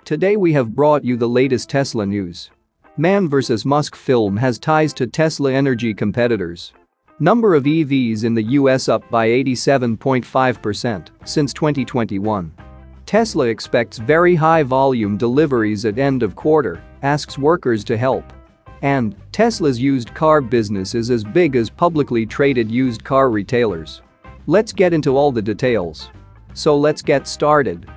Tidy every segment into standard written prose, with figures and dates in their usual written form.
Today we have brought you the latest Tesla news. Man vs. Musk film has ties to Tesla energy competitors. Number of EVs in the US up by 87.5% since 2021. Tesla expects very high volume deliveries at end of quarter, asks workers to help. And Tesla's used car business is as big as publicly traded used car retailers. Let's get into all the details. So let's get started.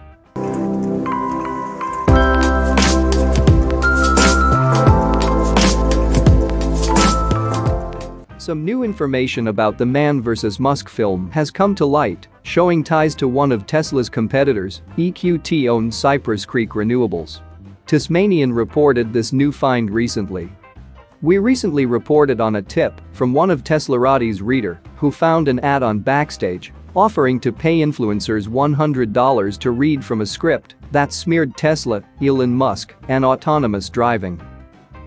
Some new information about the Man vs. Musk film has come to light, showing ties to one of Tesla's competitors. EQT-owned Cypress Creek Renewables. Tasmanian reported this new find recently. We recently reported on a tip from one of Teslarati's reader who found an ad on Backstage offering to pay influencers $100 to read from a script that smeared Tesla, Elon Musk, and autonomous driving.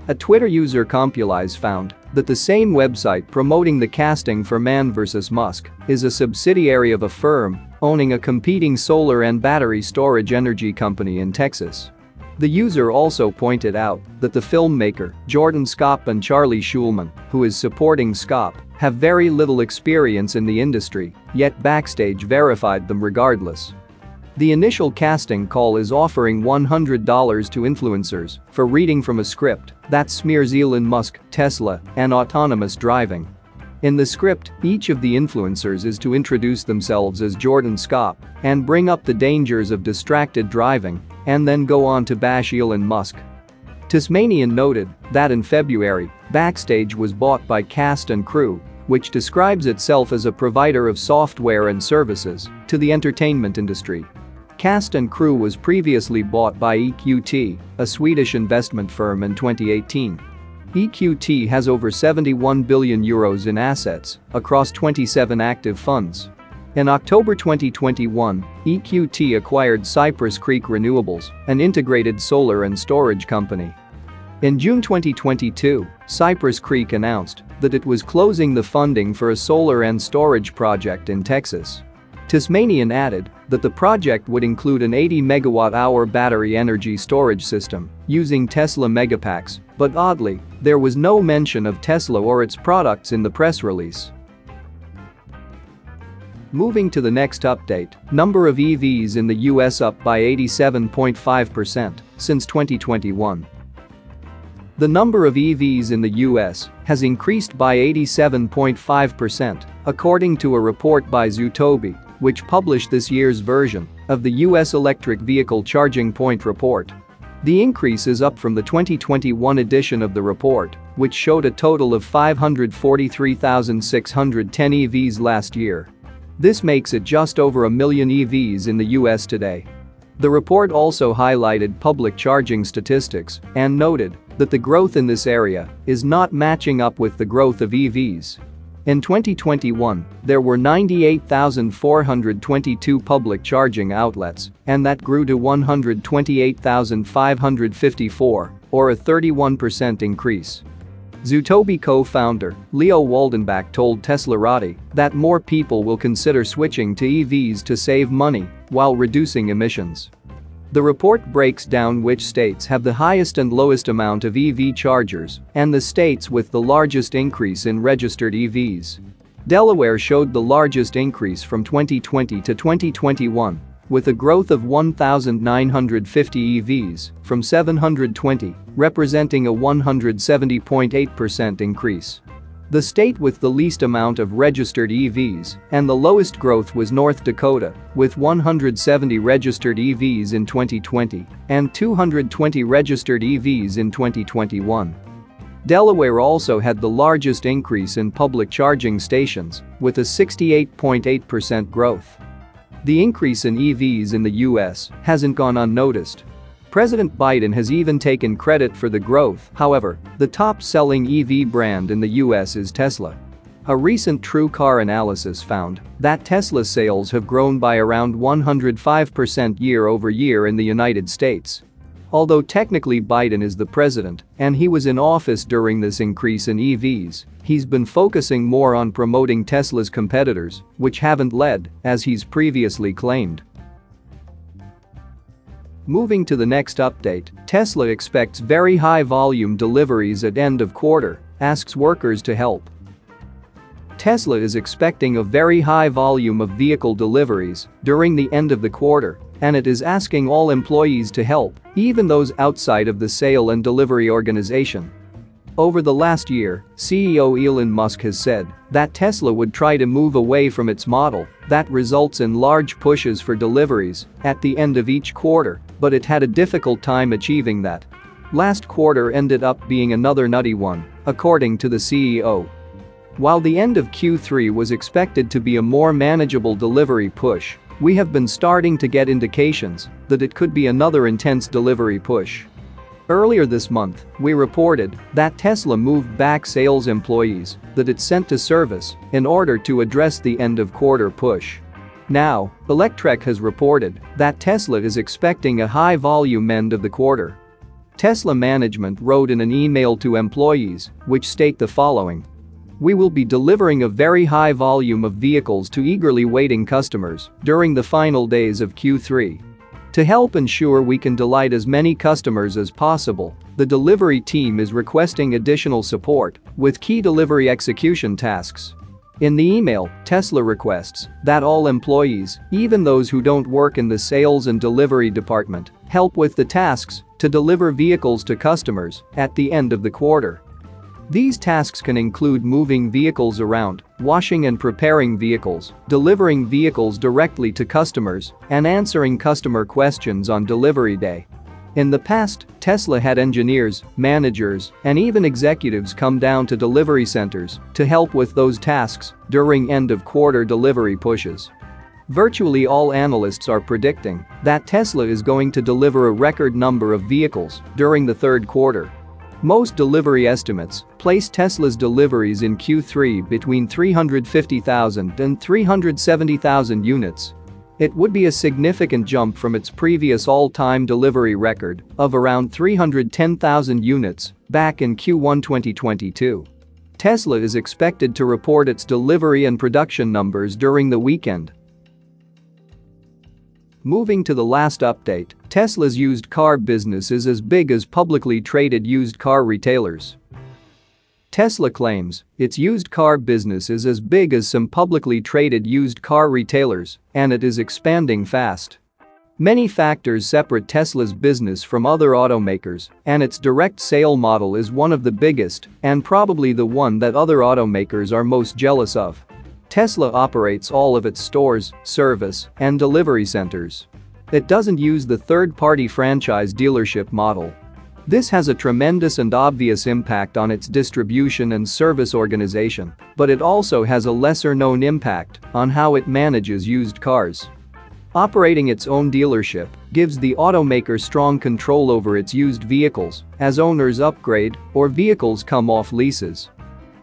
A Twitter user Compulize found that the same website promoting the casting for Man vs. Musk is a subsidiary of a firm owning a competing solar and battery storage energy company in Texas. The user also pointed out that the filmmaker, Jordan Scopp and Charlie Schulman, who is supporting Scopp, have very little experience in the industry, yet Backstage verified them regardless. The initial casting call is offering $100 to influencers for reading from a script that smears Elon Musk, Tesla, and autonomous driving. In the script, each of the influencers is to introduce themselves as Jordan Scopp and bring up the dangers of distracted driving and then go on to bash Elon Musk. Tasmanian noted that in February, Backstage was bought by Cast and Crew, which describes itself as a provider of software and services to the entertainment industry. Cast and Crew was previously bought by EQT, a Swedish investment firm, in 2018. EQT has over €71 billion in assets across 27 active funds. In October 2021, EQT acquired Cypress Creek Renewables, an integrated solar and storage company. In June 2022, Cypress Creek announced that it was closing the funding for a solar and storage project in Texas. Tasmanian added that the project would include an 80 megawatt-hour battery energy storage system using Tesla Megapacks, but oddly, there was no mention of Tesla or its products in the press release. Moving to the next update, number of EVs in the US up by 87.5% since 2021. The number of EVs in the US has increased by 87.5%, according to a report by Zootobi, which published this year's version of the US Electric Vehicle Charging Point Report. The increase is up from the 2021 edition of the report, which showed a total of 543,610 EVs last year. This makes it just over 1 million EVs in the US today. The report also highlighted public charging statistics and noted that the growth in this area is not matching up with the growth of EVs. In 2021, there were 98,422 public charging outlets, and that grew to 128,554, or a 31% increase. Zootobi co-founder Leo Waldenbach told Teslarati that more people will consider switching to EVs to save money while reducing emissions. The report breaks down which states have the highest and lowest amount of EV chargers and the states with the largest increase in registered EVs. Delaware showed the largest increase from 2020 to 2021, with a growth of 1,950 EVs from 720, representing a 170.8% increase. The state with the least amount of registered EVs and the lowest growth was North Dakota, with 170 registered EVs in 2020 and 220 registered EVs in 2021. Delaware also had the largest increase in public charging stations, with a 68.8% growth. The increase in EVs in the US hasn't gone unnoticed. President Biden has even taken credit for the growth. However, the top-selling EV brand in the US is Tesla. A recent TrueCar analysis found that Tesla sales have grown by around 105% year-over-year in the United States. Although technically Biden is the president and he was in office during this increase in EVs, he's been focusing more on promoting Tesla's competitors, which haven't led, as he's previously claimed. Moving to the next update, Tesla expects very high volume deliveries at end of quarter, asks workers to help. Tesla is expecting a very high volume of vehicle deliveries during the end of the quarter, and it is asking all employees to help, even those outside of the sale and delivery organization. Over the last year, CEO Elon Musk has said that Tesla would try to move away from its model that results in large pushes for deliveries at the end of each quarter, but it had a difficult time achieving that. Last quarter ended up being another nutty one, according to the CEO. While the end of Q3 was expected to be a more manageable delivery push, we have been starting to get indications that it could be another intense delivery push. Earlier this month, we reported that Tesla moved back sales employees that it sent to service in order to address the end-of-quarter push. Now, Electrek has reported that Tesla is expecting a high-volume end of the quarter. Tesla management wrote in an email to employees, which state the following: "We will be delivering a very high volume of vehicles to eagerly waiting customers during the final days of Q3. To help ensure we can delight as many customers as possible, the delivery team is requesting additional support with key delivery execution tasks." In the email, Tesla requests that all employees, even those who don't work in the sales and delivery department, help with the tasks to deliver vehicles to customers at the end of the quarter. These tasks can include moving vehicles around, washing and preparing vehicles, delivering vehicles directly to customers, and answering customer questions on delivery day. In the past, Tesla had engineers, managers, and even executives come down to delivery centers to help with those tasks during end-of-quarter delivery pushes. Virtually all analysts are predicting that Tesla is going to deliver a record number of vehicles during the third quarter. Most delivery estimates place Tesla's deliveries in Q3 between 350,000 and 370,000 units. It would be a significant jump from its previous all-time delivery record of around 310,000 units back in Q1 2022. Tesla is expected to report its delivery and production numbers during the weekend. Moving to the last update, Tesla's used car business is as big as publicly traded used car retailers. Tesla claims its used car business is as big as some publicly traded used car retailers, and it is expanding fast. Many factors separate Tesla's business from other automakers, and its direct sale model is one of the biggest and probably the one that other automakers are most jealous of. Tesla operates all of its stores, service, and delivery centers. It doesn't use the third-party franchise dealership model. This has a tremendous and obvious impact on its distribution and service organization, but it also has a lesser-known impact on how it manages used cars. Operating its own dealership gives the automaker strong control over its used vehicles as owners upgrade or vehicles come off leases.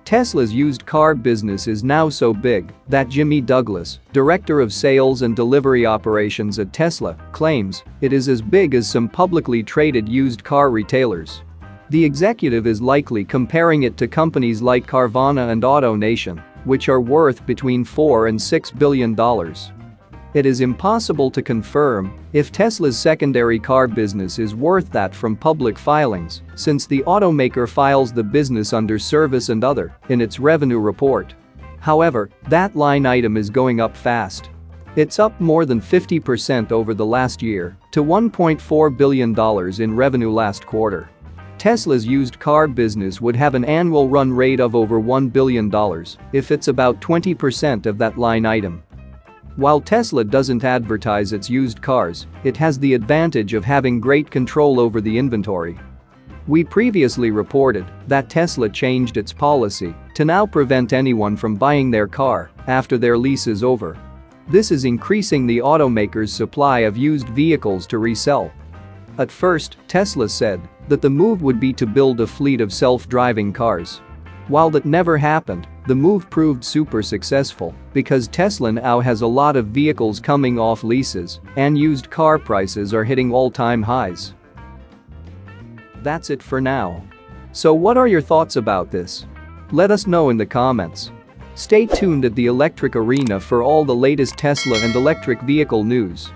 Tesla's used car business is now so big that Jimmy Douglas, director of sales and delivery operations at Tesla, claims it is as big as some publicly traded used car retailers. The executive is likely comparing it to companies like Carvana and AutoNation, which are worth between $4 and $6 billion. It is impossible to confirm if Tesla's secondary car business is worth that from public filings, since the automaker files the business under service and other in its revenue report. However, that line item is going up fast. It's up more than 50% over the last year to $1.4 billion in revenue last quarter. Tesla's used car business would have an annual run rate of over $1 billion if it's about 20% of that line item. While Tesla doesn't advertise its used cars, it has the advantage of having great control over the inventory. We previously reported that Tesla changed its policy to now prevent anyone from buying their car after their lease is over. This is increasing the automaker's supply of used vehicles to resell. At first, Tesla said that the move would be to build a fleet of self-driving cars. While that never happened, the move proved super successful because Tesla now has a lot of vehicles coming off leases and used car prices are hitting all-time highs. That's it for now. So what are your thoughts about this? Let us know in the comments. Stay tuned at the Electric Arena for all the latest Tesla and electric vehicle news.